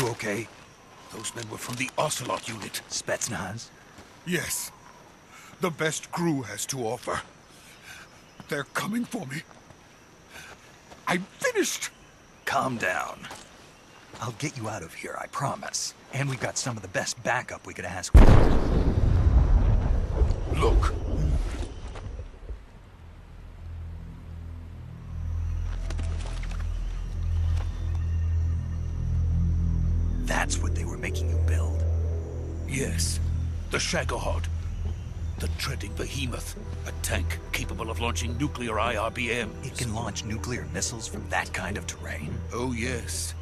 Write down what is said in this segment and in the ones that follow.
You okay? Those men were from the Ocelot unit. Spetsnaz? Yes. The best crew has to offer. They're coming for me. I'm finished! Calm down. I'll get you out of here, I promise. And we've got some of the best backup we could ask for. Look. That's what they were making you build? Yes. The Shagohod. The treading behemoth. A tank capable of launching nuclear IRBMs. It can launch nuclear missiles from that kind of terrain? Oh, yes.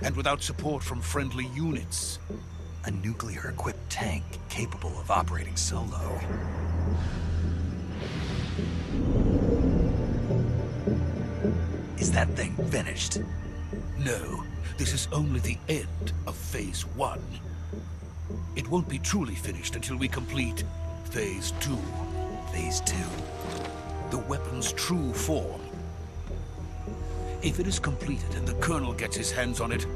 And without support from friendly units. A nuclear-equipped tank capable of operating solo. Is that thing finished? No. This is only the end of Phase 1. It won't be truly finished until we complete Phase 2. Phase 2? The weapon's true form. If it is completed and the Colonel gets his hands on it,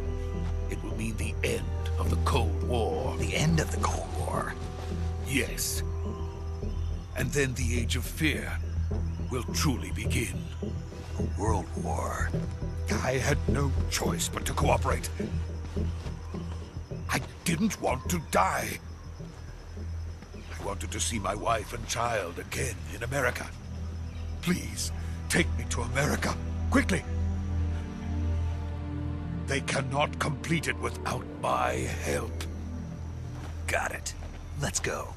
it will mean the end of the Cold War. The end of the Cold War? Yes. And then the Age of Fear will truly begin. A world war. I had no choice but to cooperate. I didn't want to die. I wanted to see my wife and child again in America. Please, take me to America, quickly. They cannot complete it without my help. Got it. Let's go.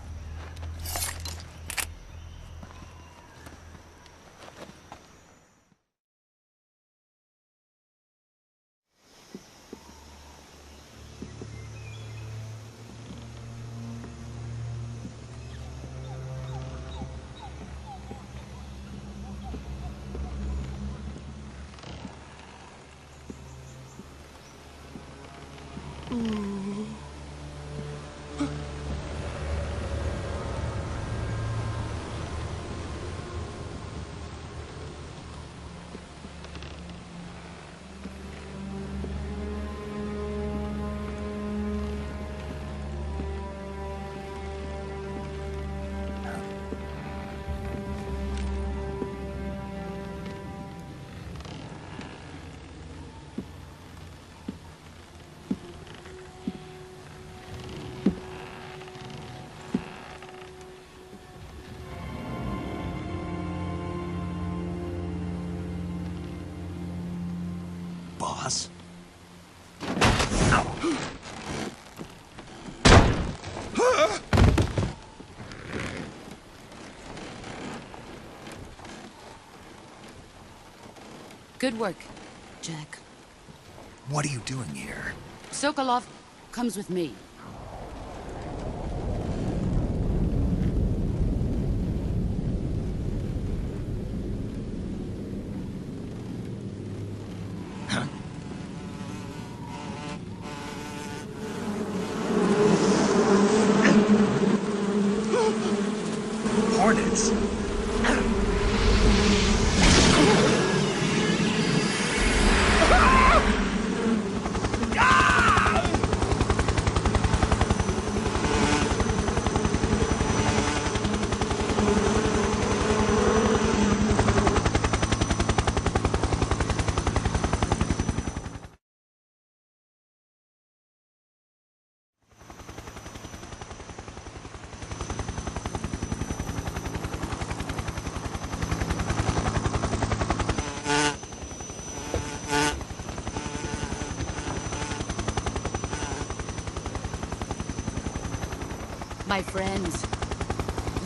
Boss? Good work, Jack. What are you doing here? Sokolov comes with me. Hornets? My friends,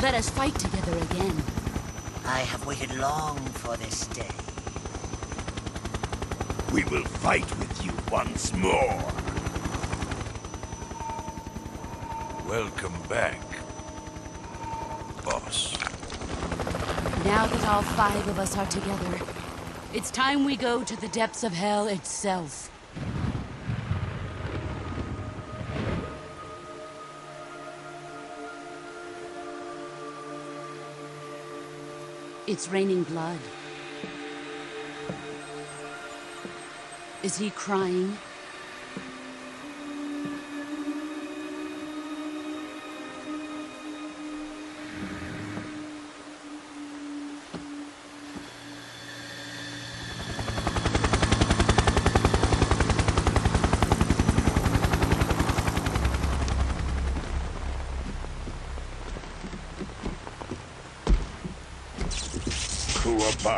let us fight together again. I have waited long for this day. We will fight with you once more. Welcome back, boss. Now that all 5 of us are together, it's time we go to the depths of hell itself. It's raining blood. Is he crying?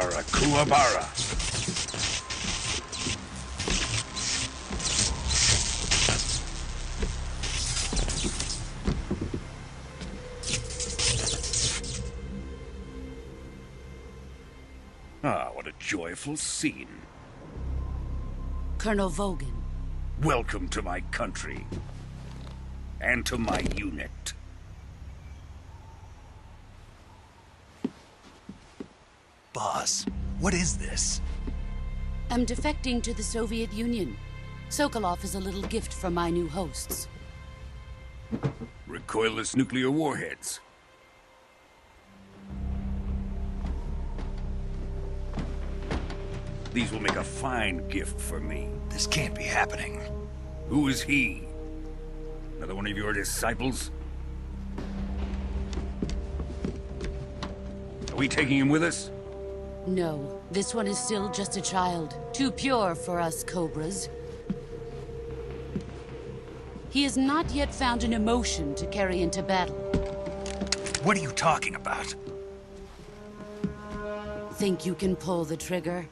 Kuwabara, Kuwabara. Ah, what a joyful scene. Colonel Vogan. Welcome to my country. And to my unit. Boss, what is this? I'm defecting to the Soviet Union. Sokolov is a little gift from my new hosts. Recoilless nuclear warheads. These will make a fine gift for me. This can't be happening. Who is he? Another one of your disciples? Are we taking him with us? No, this one is still just a child. Too pure for us Cobras. He has not yet found an emotion to carry into battle. What are you talking about? Think you can pull the trigger?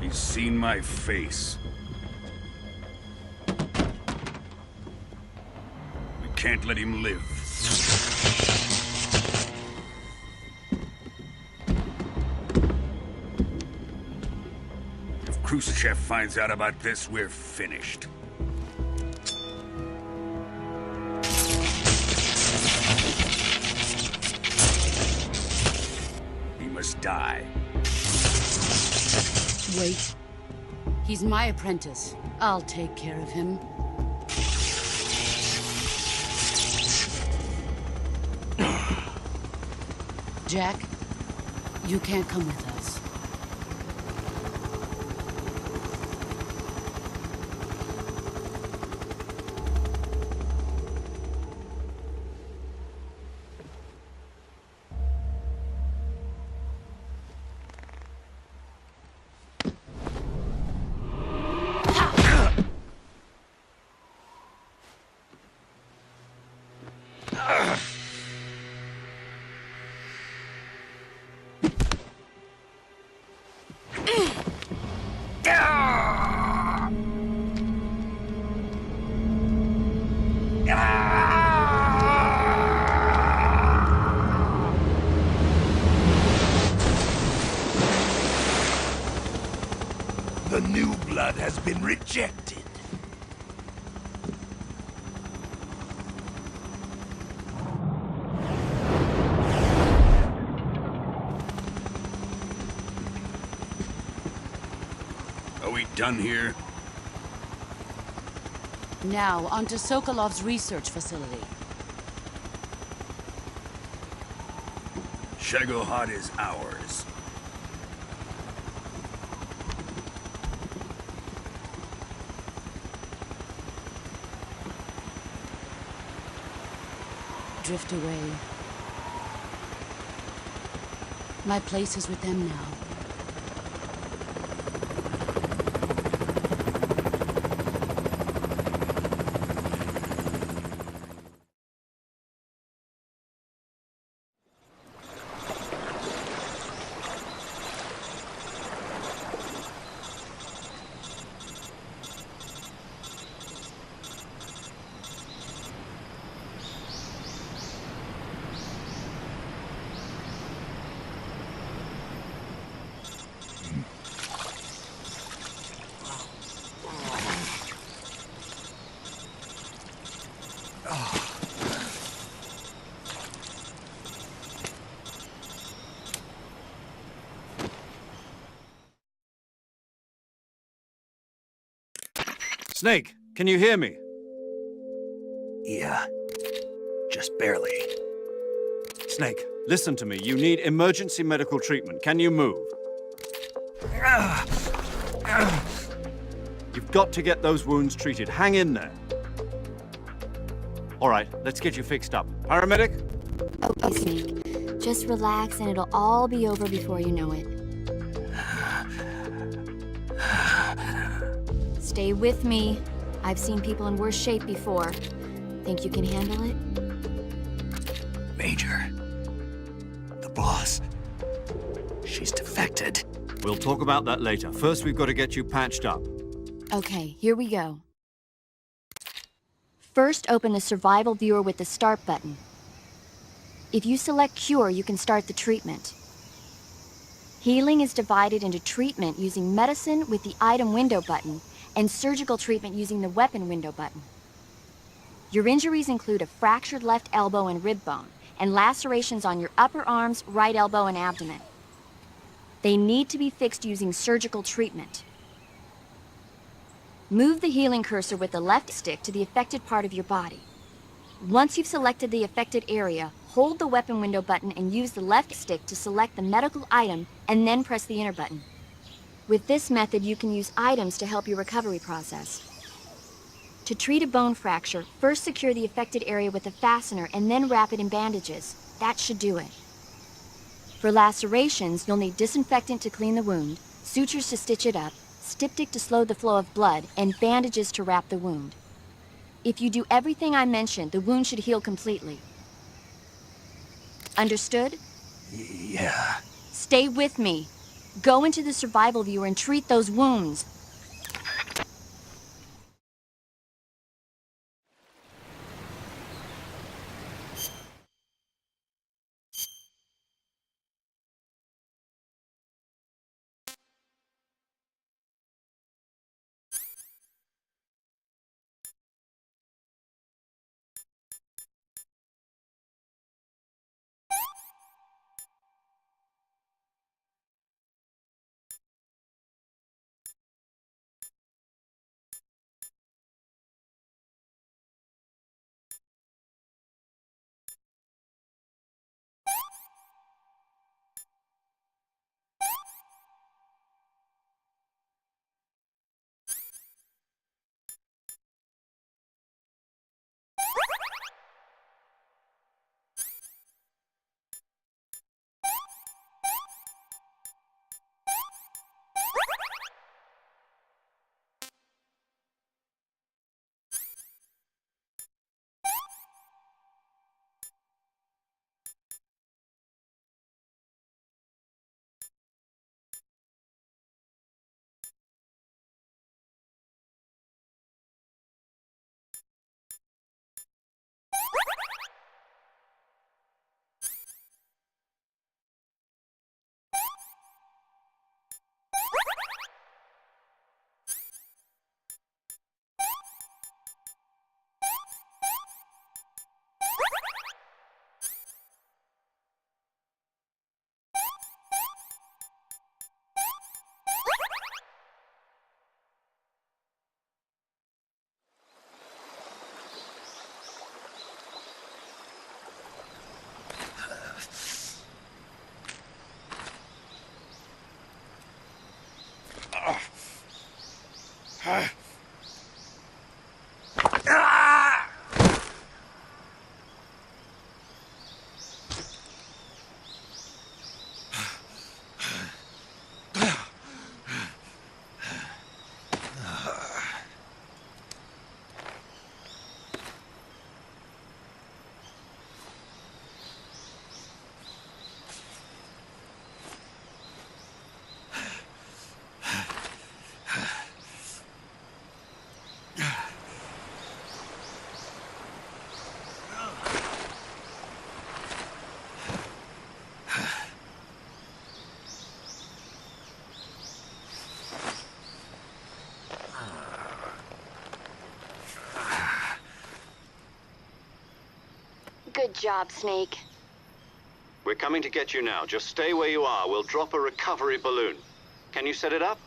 He's seen my face. We can't let him live. If Khrushchev finds out about this, we're finished. He must die. Wait. He's my apprentice. I'll take care of him. Jack, you can't come with us. The new blood has been rejected. Are we done here? Now, onto Sokolov's research facility. Shagohod is ours. Drift away. My place is with them now. Snake, can you hear me? Yeah, just barely. Snake, listen to me. You need emergency medical treatment. Can you move? You've got to get those wounds treated. Hang in there. All right, let's get you fixed up. Paramedic? Okay, Snake. Just relax and it'll all be over before you know it. Stay with me. I've seen people in worse shape before. Think you can handle it? Major. The boss. She's defected. We'll talk about that later. First, we've got to get you patched up. Okay, here we go. First, open the survival viewer with the start button. If you select cure, you can start the treatment. Healing is divided into treatment using medicine with the item window button and surgical treatment using the weapon window button. Your injuries include a fractured left elbow and rib bone, and lacerations on your upper arms, right elbow, and abdomen. They need to be fixed using surgical treatment. Move the healing cursor with the left stick to the affected part of your body. Once you've selected the affected area, hold the weapon window button and use the left stick to select the medical item, and then press the enter button. With this method, you can use items to help your recovery process. To treat a bone fracture, first secure the affected area with a fastener and then wrap it in bandages. That should do it. For lacerations, you'll need disinfectant to clean the wound, sutures to stitch it up, styptic to slow the flow of blood, and bandages to wrap the wound. If you do everything I mentioned, the wound should heal completely. Understood? Yeah. Stay with me. Go into the survival viewer and treat those wounds. Good job, Snake. We're coming to get you now. Just stay where you are. We'll drop a recovery balloon. Can you set it up?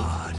God.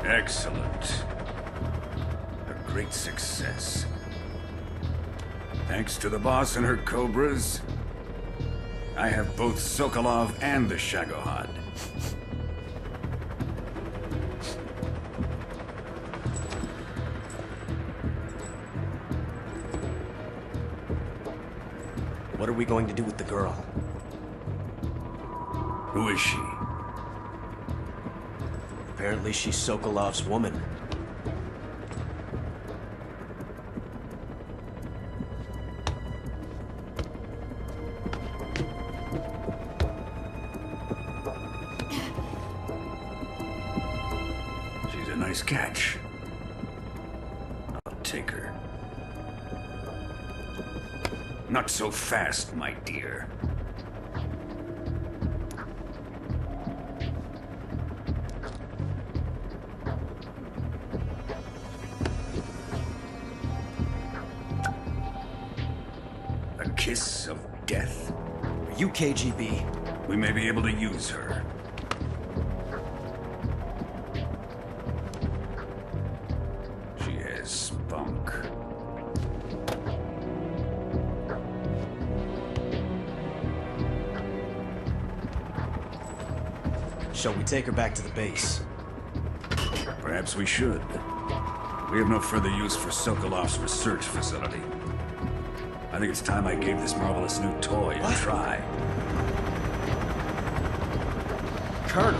Excellent. A great success. Thanks to the boss and her cobras, I have both Sokolov and the Shagohod. What are we going to do with the girl? Who is she? Apparently she's Sokolov's woman. She's a nice catch. I'll take her. Not so fast, my dear. A kiss of death. Are you KGB? We may be able to use her. She has spunk. Shall we take her back to the base? Perhaps we should. We have no further use for Sokolov's research facility. I think it's time I gave this marvelous new toy a try. Colonel,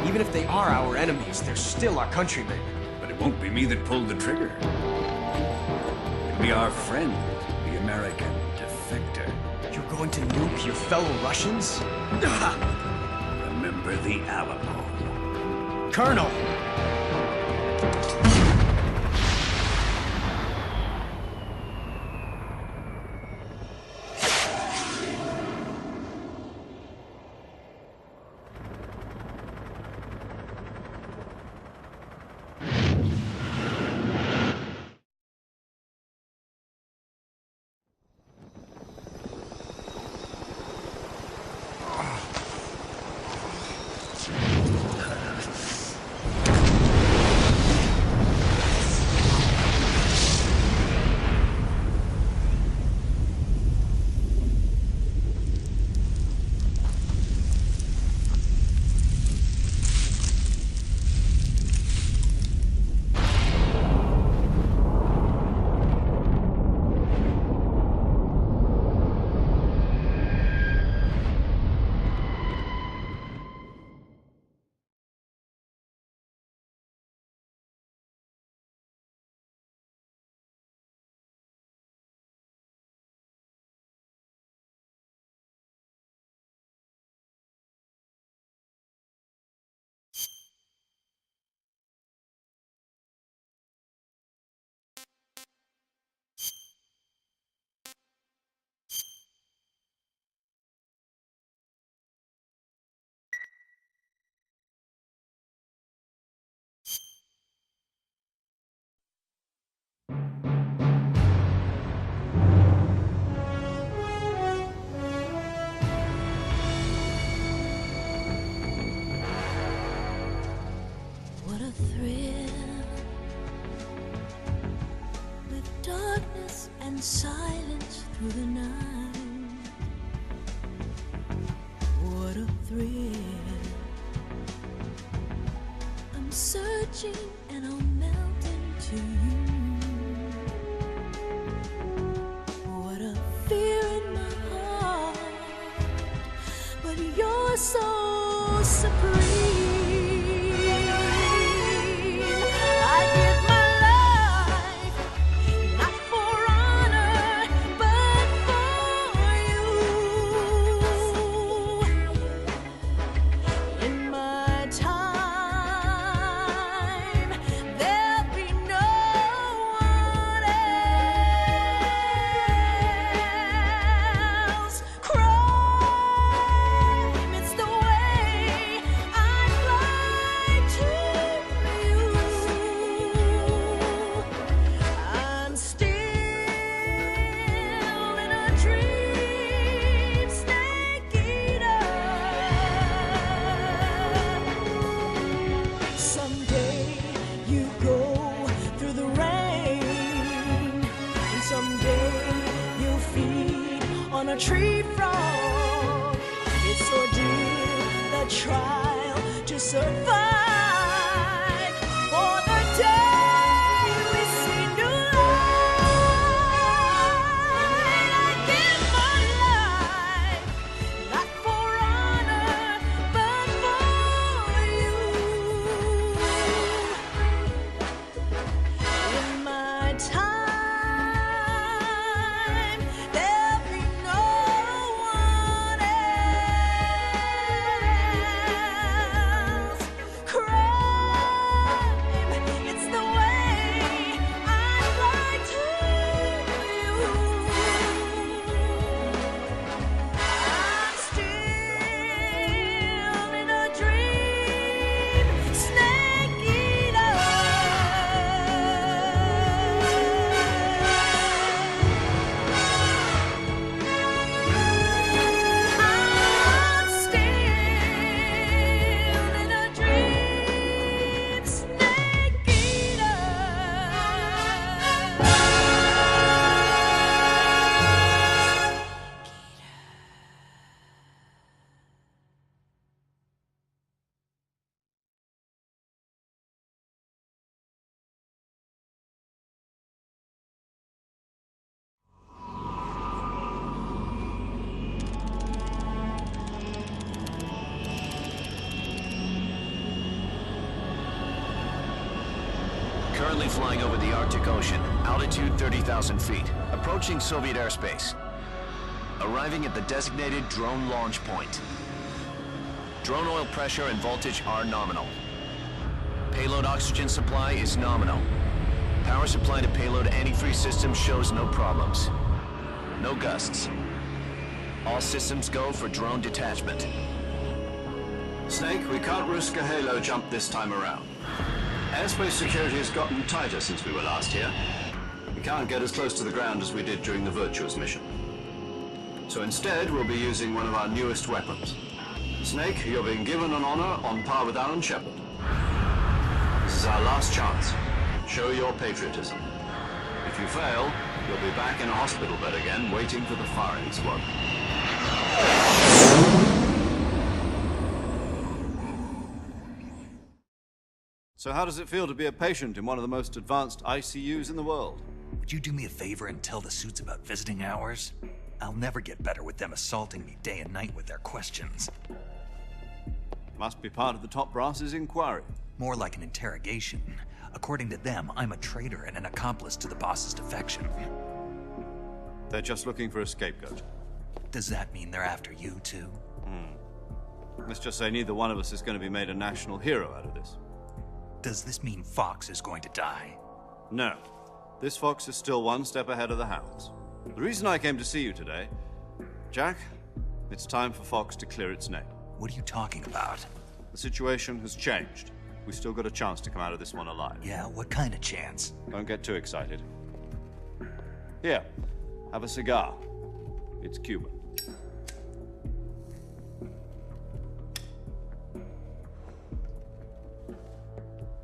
even if they are our enemies, they're still our countrymen. But it won't be me that pulled the trigger. It'll be our friend, the American defector. You're going to nuke your fellow Russians? Remember the Alamo. Colonel! silence through the night. What a thrill. I'm searching and I'll melt into you. What a fear in my heart, but you're so supreme. I give my life, not for honor, but for you. In my time, there'll be no one else. Crime, it's the way I'd like to you. I'm still in a dream, snake eater. Someday you go through the rain, and someday you'll feed on a tree frog. It's ordeal, the trial to survive for the day we see new light. I give my life, not for honor, but for you. In my time, there'll be no one else. Crime, it's the way I'd like to you. I'm still in a dream, snake eater. I'm still in a dream, snake eater. Currently flying over the Arctic Ocean, altitude 30,000 feet, approaching Soviet airspace. Arriving at the designated drone launch point. Drone oil pressure and voltage are nominal. Payload oxygen supply is nominal. Power supply to payload antifreeze system shows no problems. No gusts. All systems go for drone detachment. Snake, we can't risk a halo jump this time around. Airspace security has gotten tighter since we were last here. We can't get as close to the ground as we did during the Virtuous mission. So instead, we'll be using one of our newest weapons. Snake, you're being given an honor on par with Alan Shepard. This is our last chance. Show your patriotism. If you fail, you'll be back in a hospital bed again, waiting for the firing squad. So how does it feel to be a patient in one of the most advanced ICUs in the world? Would you do me a favor and tell the suits about visiting hours? I'll never get better with them assaulting me day and night with their questions. Must be part of the top brass's inquiry. More like an interrogation. According to them, I'm a traitor and an accomplice to the boss's defection. They're just looking for a scapegoat. Does that mean they're after you, too? Let's just say neither one of us is going to be made a national hero out of this. Does this mean Fox is going to die? No. This fox is still one step ahead of the hounds. The reason I came to see you today, Jack, it's time for Fox to clear its name. What are you talking about? The situation has changed. We've still got a chance to come out of this one alive. Yeah, what kind of chance? Don't get too excited. Here, have a cigar. It's Cuban.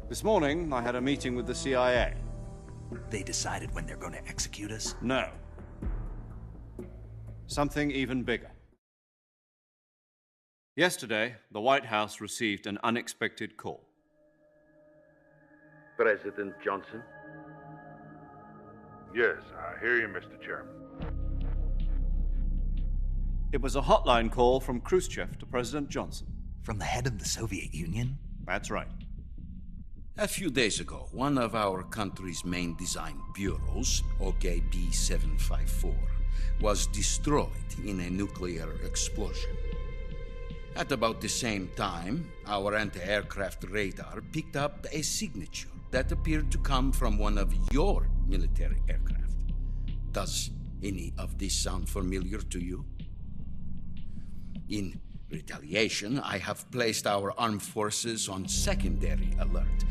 This morning, I had a meeting with the CIA. They decided when they're going to execute us? No. something even bigger. Yesterday, the White House received an unexpected call. President Johnson? Yes, I hear you, Mr. Chairman. It was a hotline call from Khrushchev to President Johnson. From the head of the Soviet Union? That's right. A few days ago, one of our country's main design bureaus, OKB 754, was destroyed in a nuclear explosion. At about the same time, our anti-aircraft radar picked up a signature that appeared to come from one of your military aircraft. Does any of this sound familiar to you? In retaliation, I have placed our armed forces on secondary alert.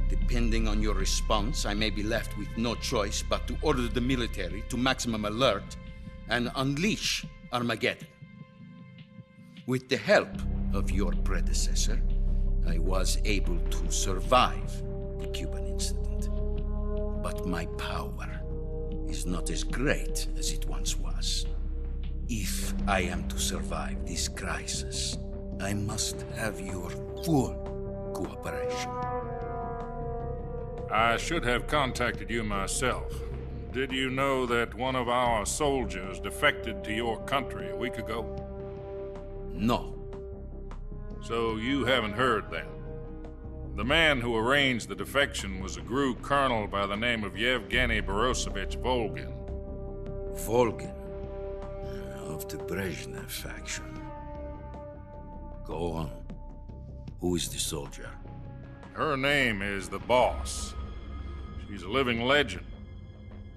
Depending on your response, I may be left with no choice but to order the military to maximum alert and unleash Armageddon. With the help of your predecessor, I was able to survive the Cuban incident. But my power is not as great as it once was. If I am to survive this crisis, I must have your full cooperation. I should have contacted you myself. Did you know that one of our soldiers defected to your country a week ago? No. So you haven't heard then. The man who arranged the defection was a GRU colonel by the name of Yevgeny Borosovich Volgin. Volgin? Of the Brezhnev faction. Go on. Who is the soldier? Her name is the Boss. She's a living legend.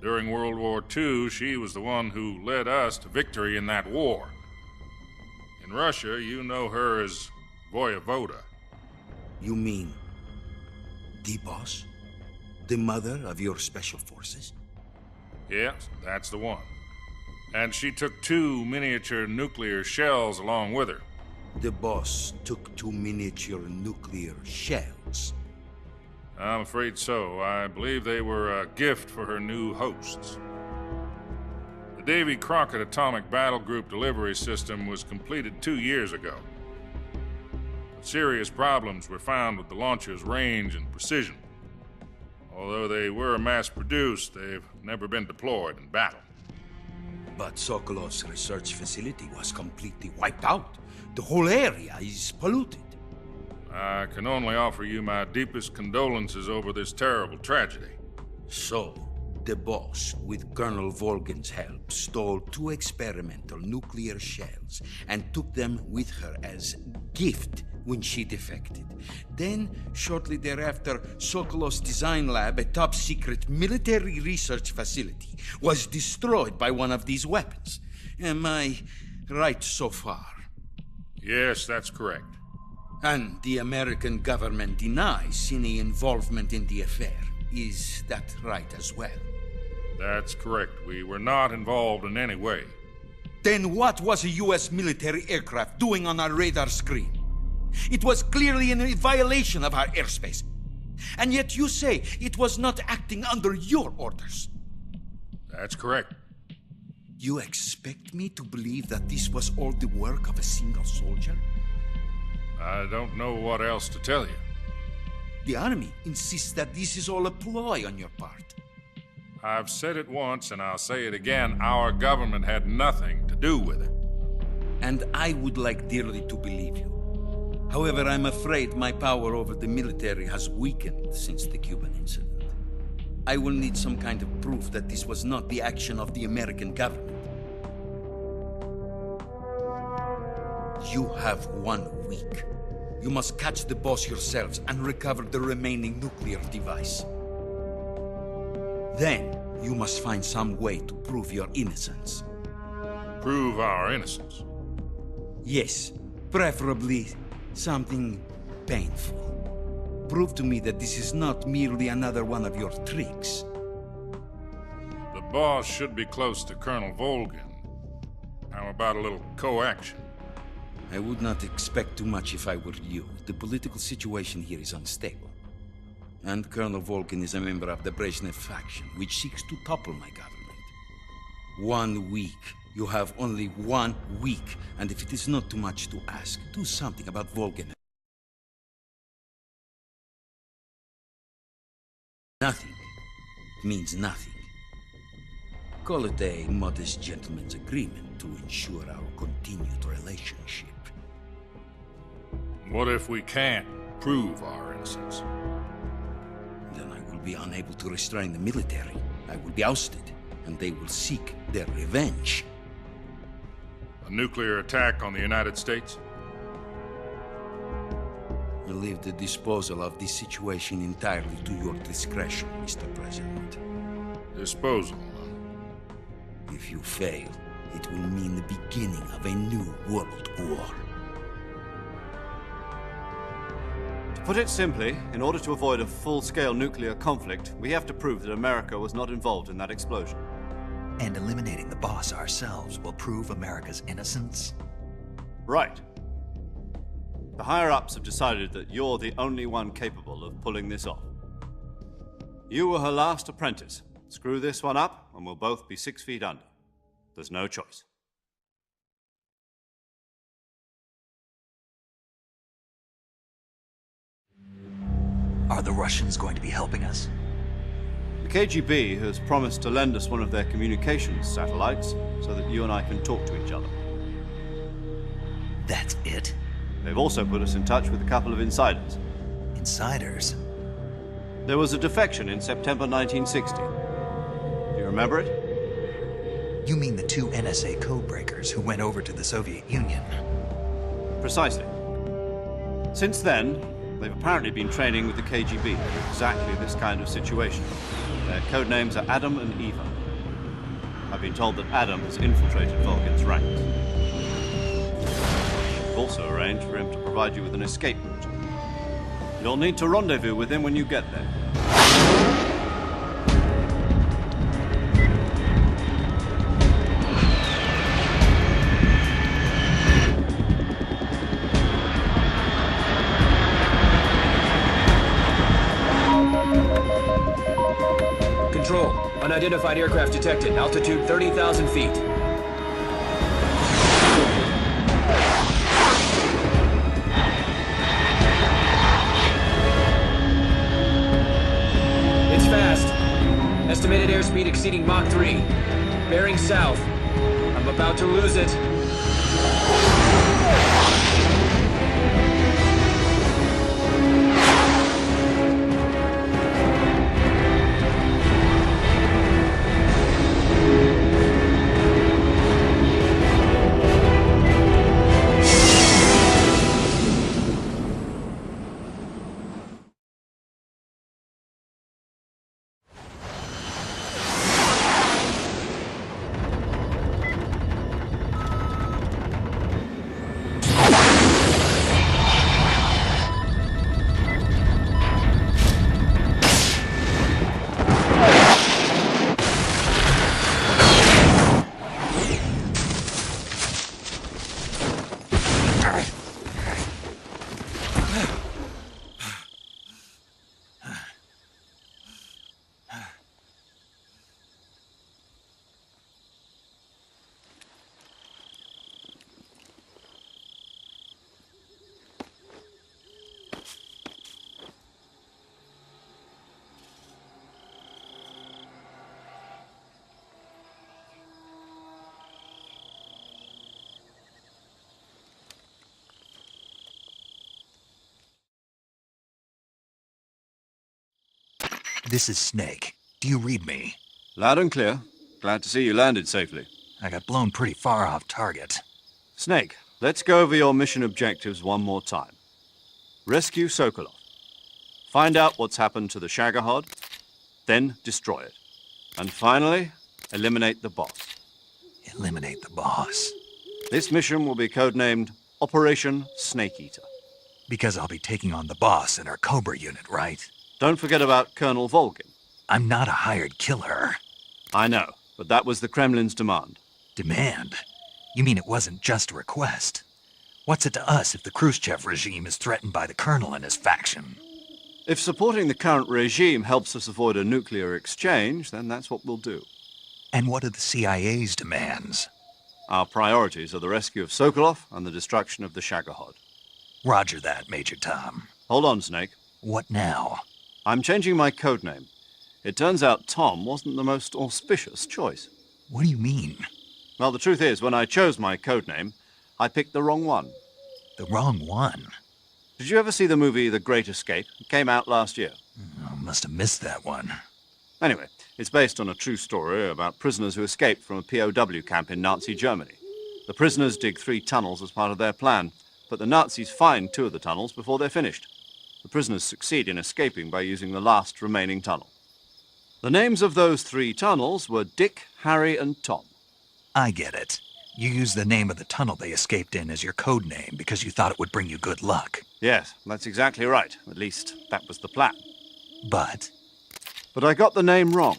During World War II, she was the one who led us to victory in that war. In Russia, you know her as Voyevoda. You mean the Boss? The mother of your special forces? Yes, that's the one. And she took 2 miniature nuclear shells along with her. The Boss took 2 miniature nuclear shells? I'm afraid so. I believe they were a gift for her new hosts. The Davy Crockett Atomic Battle Group delivery system was completed 2 years ago. But serious problems were found with the launcher's range and precision. Although they were mass-produced, they've never been deployed in battle. But Sokolov's research facility was completely wiped out. The whole area is polluted. I can only offer you my deepest condolences over this terrible tragedy. So, the Boss, with Colonel Volgin's help, stole 2 experimental nuclear shells and took them with her as gift when she defected. Then, shortly thereafter, Sokolov's design lab, a top-secret military research facility, was destroyed by one of these weapons. Am I right so far? Yes, that's correct. And the American government denies any involvement in the affair. Is that right as well? That's correct. We were not involved in any way. Then what was a U.S. military aircraft doing on our radar screen? It was clearly in a violation of our airspace. And yet you say it was not acting under your orders. That's correct. You expect me to believe that this was all the work of a single soldier? I don't know what else to tell you. The army insists that this is all a ploy on your part. I've said it once and I'll say it again. Our government had nothing to do with it. And I would like dearly to believe you. However, I'm afraid my power over the military has weakened since the Cuban incident. I will need some kind of proof that this was not the action of the American government. You have 1 week. You must catch the Boss yourselves and recover the remaining nuclear device. Then, you must find some way to prove your innocence. Prove our innocence? Yes, preferably something painful. Prove to me that this is not merely another one of your tricks. The Boss should be close to Colonel Volgin. How about a little coaction? I would not expect too much if I were you. The political situation here is unstable. And Colonel Volgin is a member of the Brezhnev faction, which seeks to topple my government. 1 week You have only 1 week, and if it is not too much to ask, do something about Volgin. Nothing means nothing. Call it a modest gentleman's agreement to ensure our continued relationship. What if we can't prove our innocence? Then I will be unable to restrain the military. I will be ousted, and they will seek their revenge. A nuclear attack on the United States? I leave the disposal of this situation entirely to your discretion, Mr. President. Disposal? If you fail, it will mean the beginning of a new world war. To put it simply, in order to avoid a full-scale nuclear conflict, we have to prove that America was not involved in that explosion. And eliminating the boss ourselves will prove America's innocence? Right. The higher-ups have decided that you're the only one capable of pulling this off. You were her last apprentice. Screw this one up, and we'll both be 6 feet under. There's no choice. Are the Russians going to be helping us? The KGB has promised to lend us one of their communications satellites so that you and I can talk to each other. That's it? They've also put us in touch with a couple of insiders. Insiders? There was a defection in September 1960. Do you remember it? You mean the 2 NSA codebreakers who went over to the Soviet Union? Precisely. Since then, they've apparently been training with the KGB for exactly this kind of situation. Their code names are Adam and Eva. I've been told that Adam has infiltrated Volgin's ranks. We've also arranged for him to provide you with an escape route. You'll need to rendezvous with him when you get there. Control. Unidentified aircraft detected. Altitude 30,000 feet. It's fast. Estimated airspeed exceeding Mach 3. Bearing south. I'm about to lose it. This is Snake. Do you read me? Loud and clear. Glad to see you landed safely. I got blown pretty far off target. Snake, let's go over your mission objectives one more time. Rescue Sokolov. Find out what's happened to the Shagohod, then destroy it. And finally, eliminate the boss. Eliminate the boss? This mission will be codenamed Operation Snake Eater. Because I'll be taking on the boss in our Cobra unit, right? Don't forget about Colonel Volgin. I'm not a hired killer. I know, but that was the Kremlin's demand. Demand? You mean it wasn't just a request? What's it to us if the Khrushchev regime is threatened by the Colonel and his faction? If supporting the current regime helps us avoid a nuclear exchange, then that's what we'll do. And what are the CIA's demands? Our priorities are the rescue of Sokolov and the destruction of the Shagohod. Roger that, Major Tom. Hold on, Snake. What now? I'm changing my codename. It turns out Tom wasn't the most auspicious choice. What do you mean? Well, the truth is, when I chose my codename, I picked the wrong one. The wrong one? Did you ever see the movie The Great Escape? It came out last year. I must have missed that one. Anyway, it's based on a true story about prisoners who escaped from a POW camp in Nazi Germany. The prisoners dig 3 tunnels as part of their plan, but the Nazis find 2 of the tunnels before they're finished. The prisoners succeed in escaping by using the last remaining tunnel. The names of those 3 tunnels were Dick, Harry, and Tom. I get it. You used the name of the tunnel they escaped in as your code name because you thought it would bring you good luck. Yes, that's exactly right. At least, that was the plan. But I got the name wrong.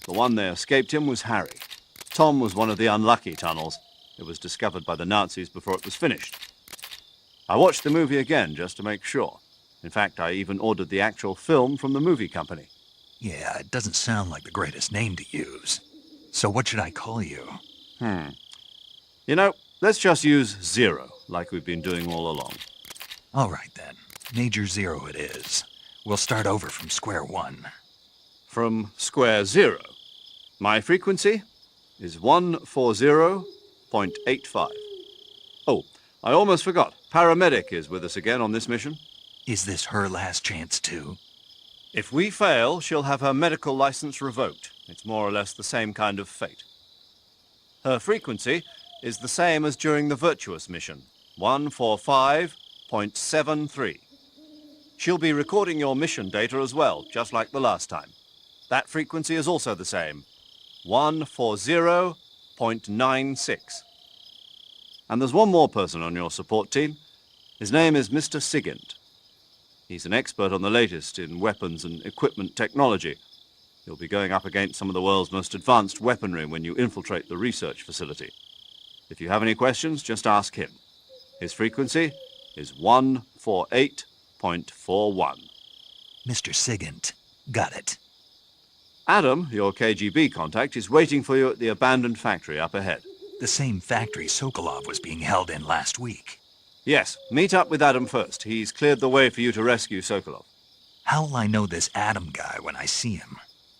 The one they escaped in was Harry. Tom was one of the unlucky tunnels. It was discovered by the Nazis before it was finished. I watched the movie again just to make sure. In fact, I even ordered the actual film from the movie company. yeah, it doesn't sound like the greatest name to use. So what should I call you? You know, let's just use Zero, like we've been doing all along. All right, then. Major Zero it is. We'll start over from square one. From square zero. My frequency is 140.85. Oh, I almost forgot. Paramedic is with us again on this mission. Is this her last chance, too? If we fail, she'll have her medical license revoked. It's more or less the same kind of fate. Her frequency is the same as during the Virtuous mission, 145.73. She'll be recording your mission data as well, just like the last time. That frequency is also the same, 140.96. And there's one more person on your support team. His name is Mr. Sigint. He's an expert on the latest in weapons and equipment technology. You'll be going up against some of the world's most advanced weaponry when you infiltrate the research facility. If you have any questions, just ask him. His frequency is 148.41. Mr. Sigint. Got it. Adam, your KGB contact, is waiting for you at the abandoned factory up ahead. The same factory Sokolov was being held in last week. Yes, meet up with Adam first. He's cleared the way for you to rescue Sokolov. How will I know this Adam guy when I see him?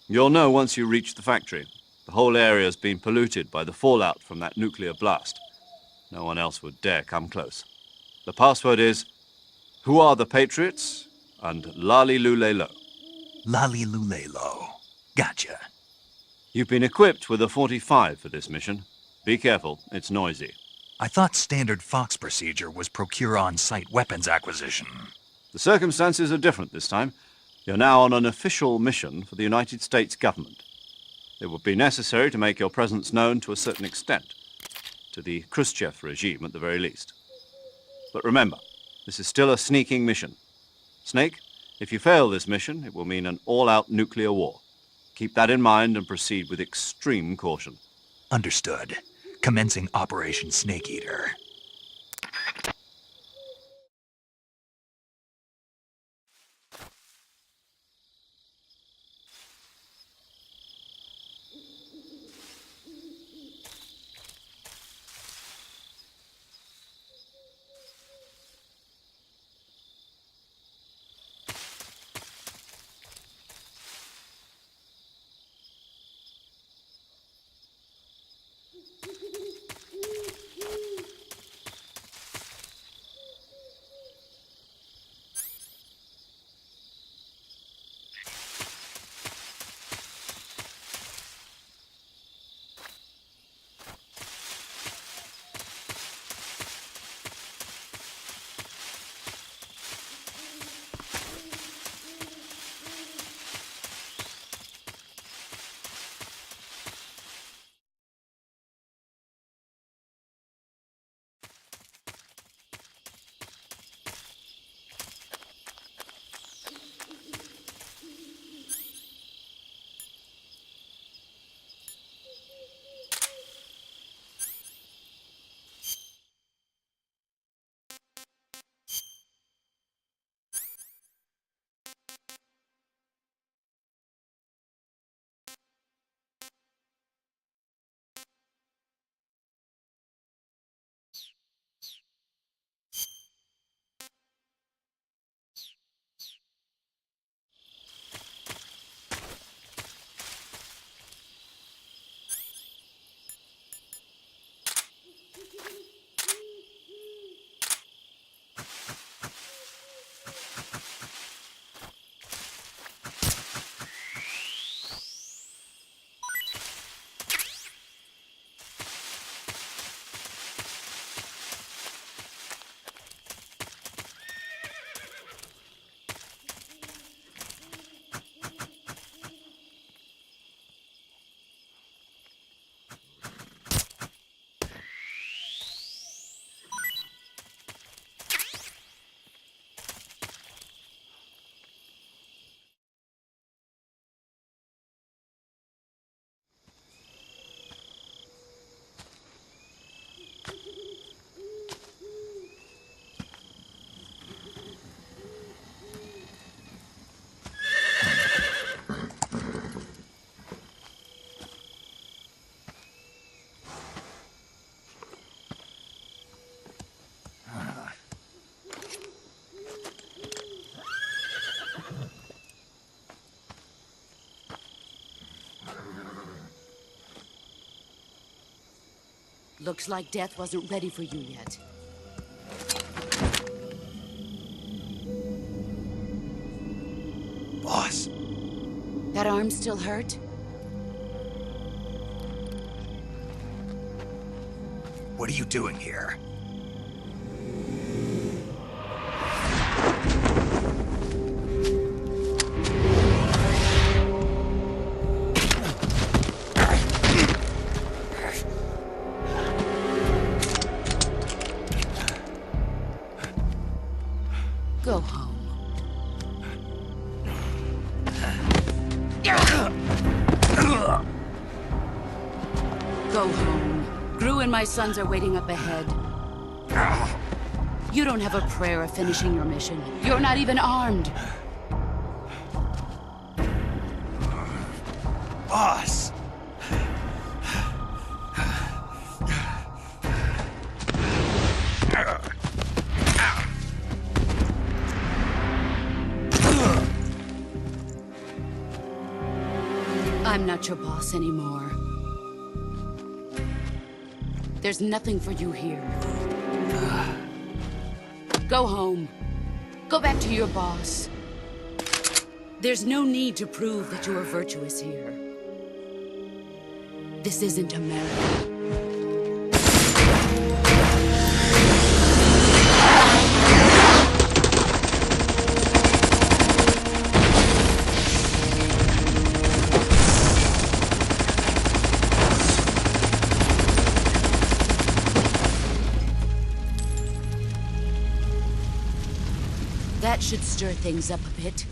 You'll know once you reach the factory. The whole area's been polluted by the fallout from that nuclear blast. No one else would dare come close. The password is, "Who are the Patriots?" and "Lali Lule Lo." Lali Lule Lo. Gotcha. You've been equipped with a 45 for this mission. Be careful, it's noisy. I thought standard Fox procedure was procure on-site weapons acquisition. The circumstances are different this time. You're now on an official mission for the United States government. It would be necessary to make your presence known to a certain extent, to the Khrushchev regime at the very least. But remember, this is still a sneaking mission. Snake, if you fail this mission, it will mean an all-out nuclear war. Keep that in mind and proceed with extreme caution. Understood. Commencing Operation Snake Eater. Looks like death wasn't ready for you yet. Boss. That arm still hurt? What are you doing here? Go home. Go home. Gru and my sons are waiting up ahead. You don't have a prayer of finishing your mission. You're not even armed. Boss! I'm not your boss anymore. There's nothing for you here. Go home. Go back to your boss. There's no need to prove that you are virtuous here. This isn't America. That should stir things up a bit.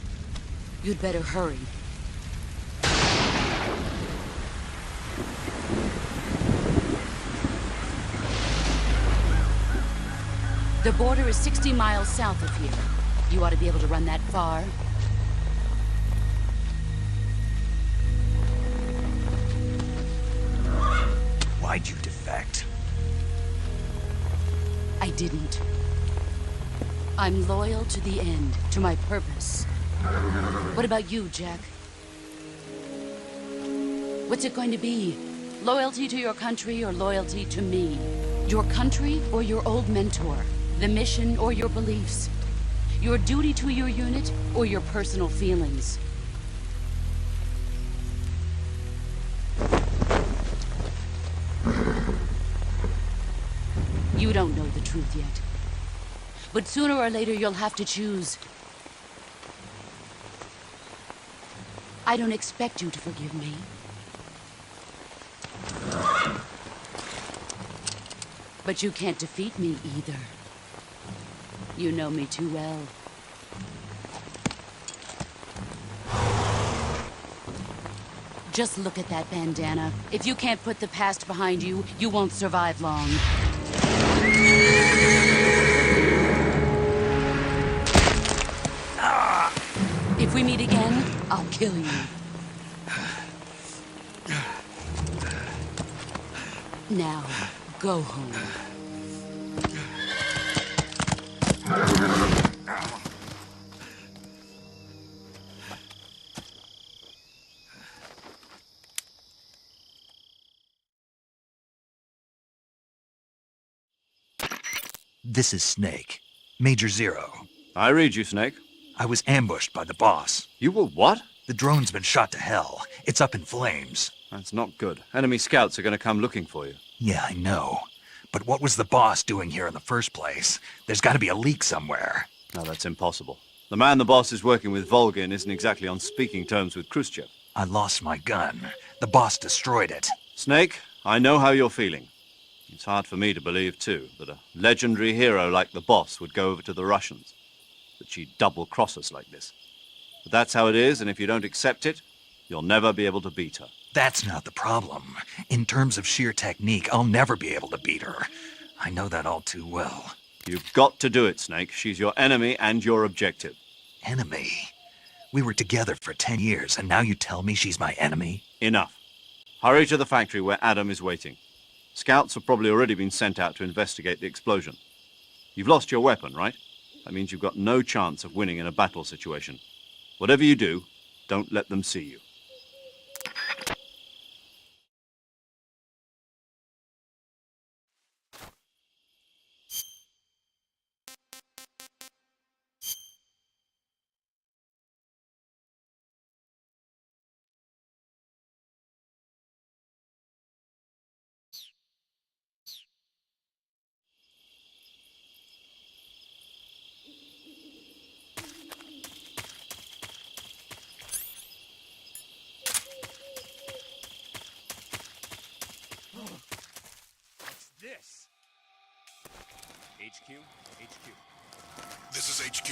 You'd better hurry. The border is 60 miles south of here. You ought to be able to run that far. Why'd you defect? I didn't. I'm loyal to the end, to my purpose. What about you, Jack? What's it going to be? Loyalty to your country or loyalty to me? Your country or your old mentor? The mission or your beliefs? Your duty to your unit or your personal feelings? You don't know the truth yet. But sooner or later, you'll have to choose. I don't expect you to forgive me. But you can't defeat me either. You know me too well. Just look at that bandana. If you can't put the past behind you, you won't survive long. If we meet again, I'll kill you. Now, go home. This is Snake. Major Zero. I read you, Snake. I was ambushed by the boss. You were what? The drone's been shot to hell. It's up in flames. That's not good. Enemy scouts are going to come looking for you. Yeah, I know. But what was the boss doing here in the first place? There's got to be a leak somewhere. No, that's impossible. The man the boss is working with, Volgin, isn't exactly on speaking terms with Khrushchev. I lost my gun. The boss destroyed it. Snake, I know how you're feeling. It's hard for me to believe, too, that a legendary hero like the boss would go over to the Russians. That she'd double-cross us like this. But that's how it is, and if you don't accept it, you'll never be able to beat her. That's not the problem. In terms of sheer technique, I'll never be able to beat her. I know that all too well. You've got to do it, Snake. She's your enemy and your objective. Enemy? We were together for 10 years, and now you tell me she's my enemy? Enough. Hurry to the factory where Adam is waiting. Scouts have probably already been sent out to investigate the explosion. You've lost your weapon, right? That means you've got no chance of winning in a battle situation. Whatever you do, don't let them see you. HQ? HQ. This is HQ.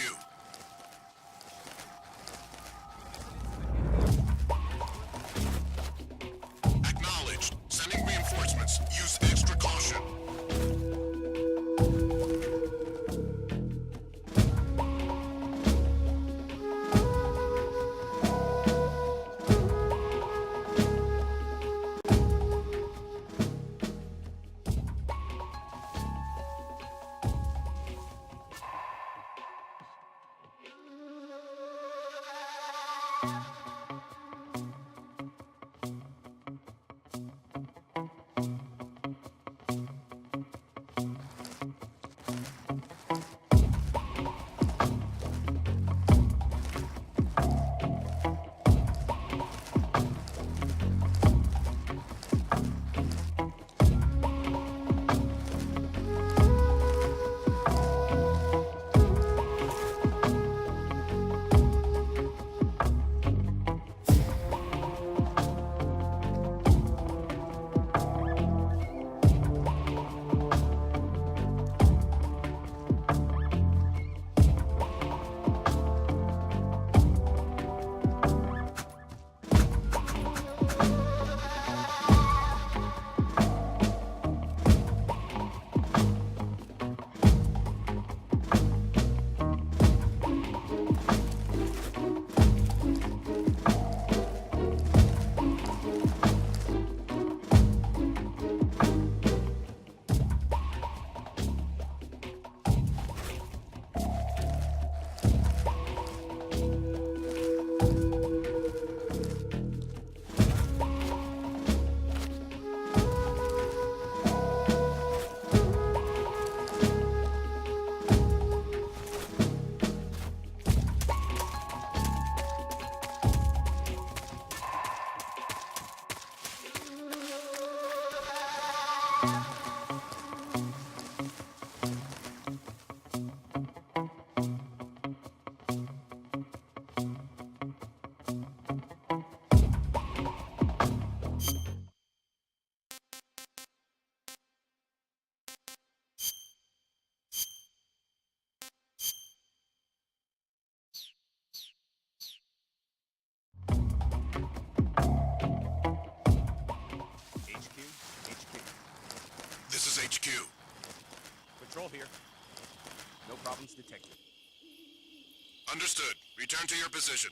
Acknowledged. Sending reinforcements. Use extra caution. This is HQ. Patrol here. No problems detected. Understood. Return to your position.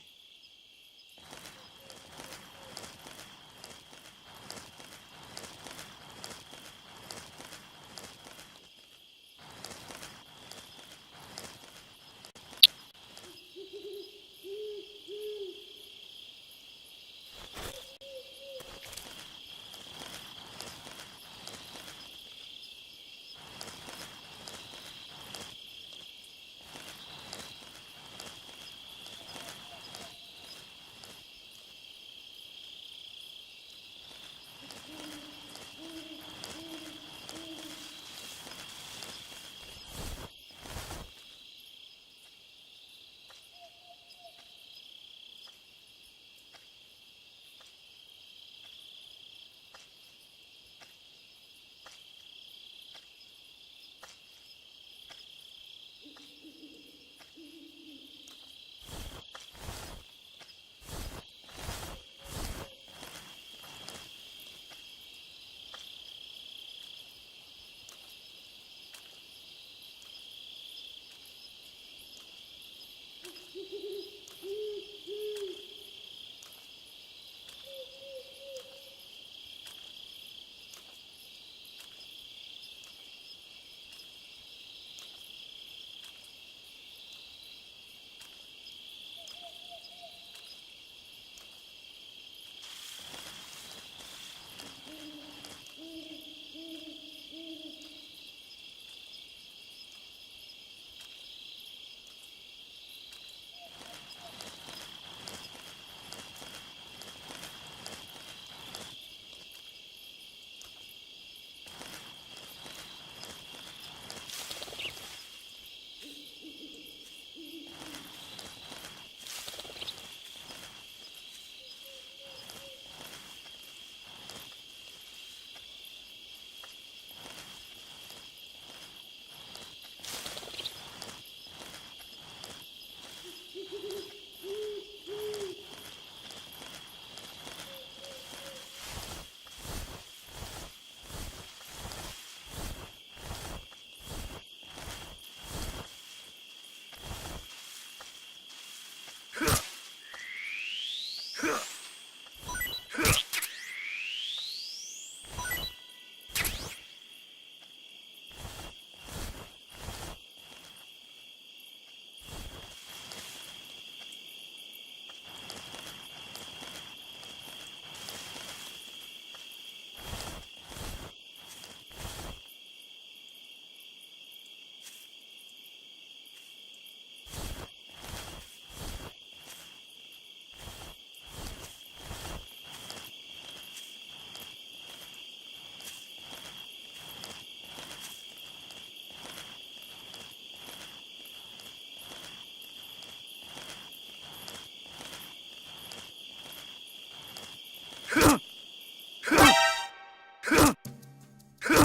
HQ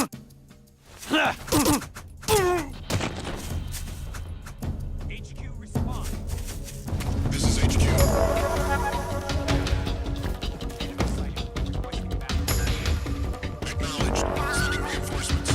respond. This is HQ. Acknowledged. Sending reinforcements.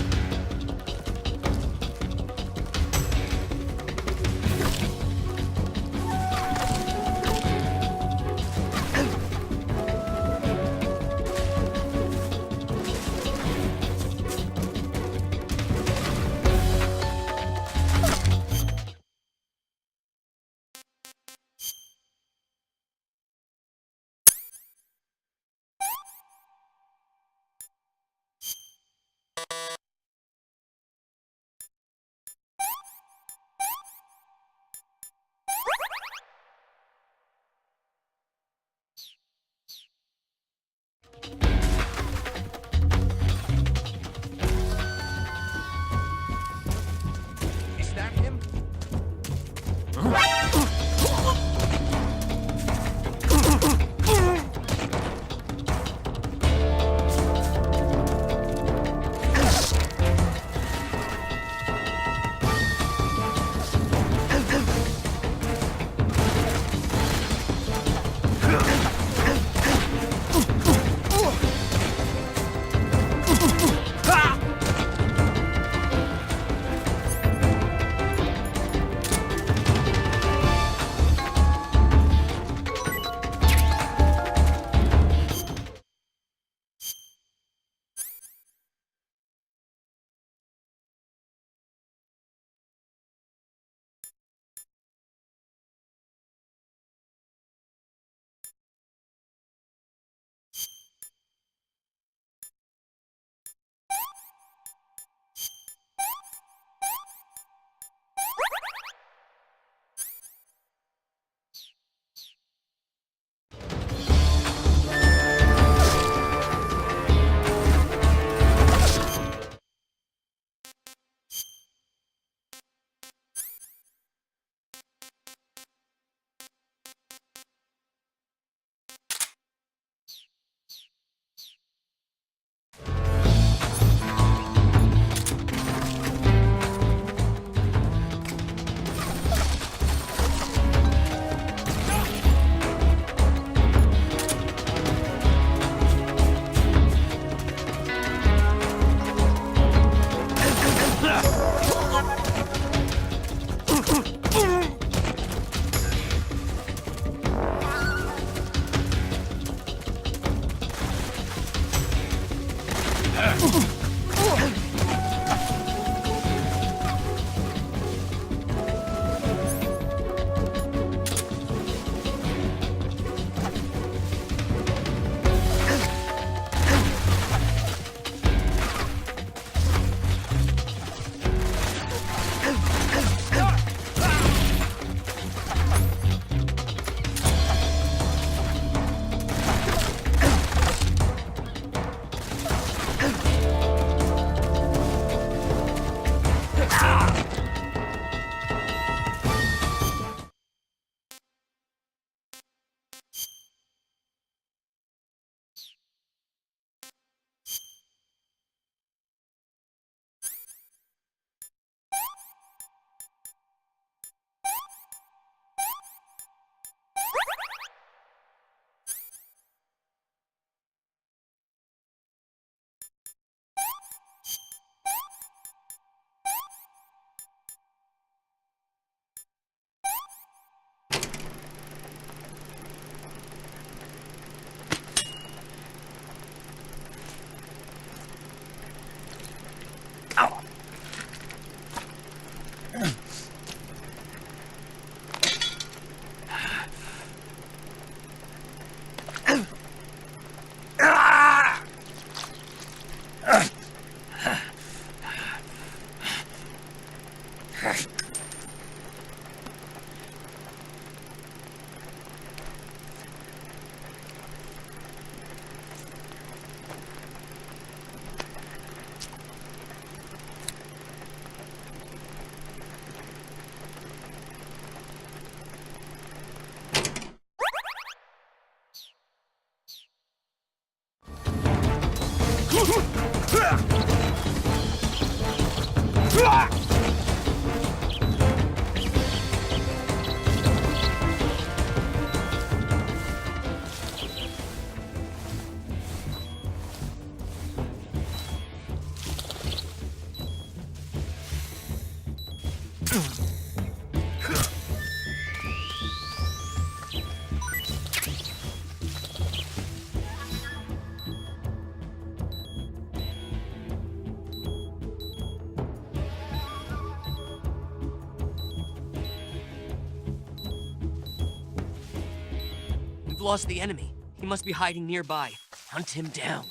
We've lost the enemy. He must be hiding nearby. Hunt him down.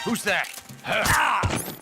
Who's that?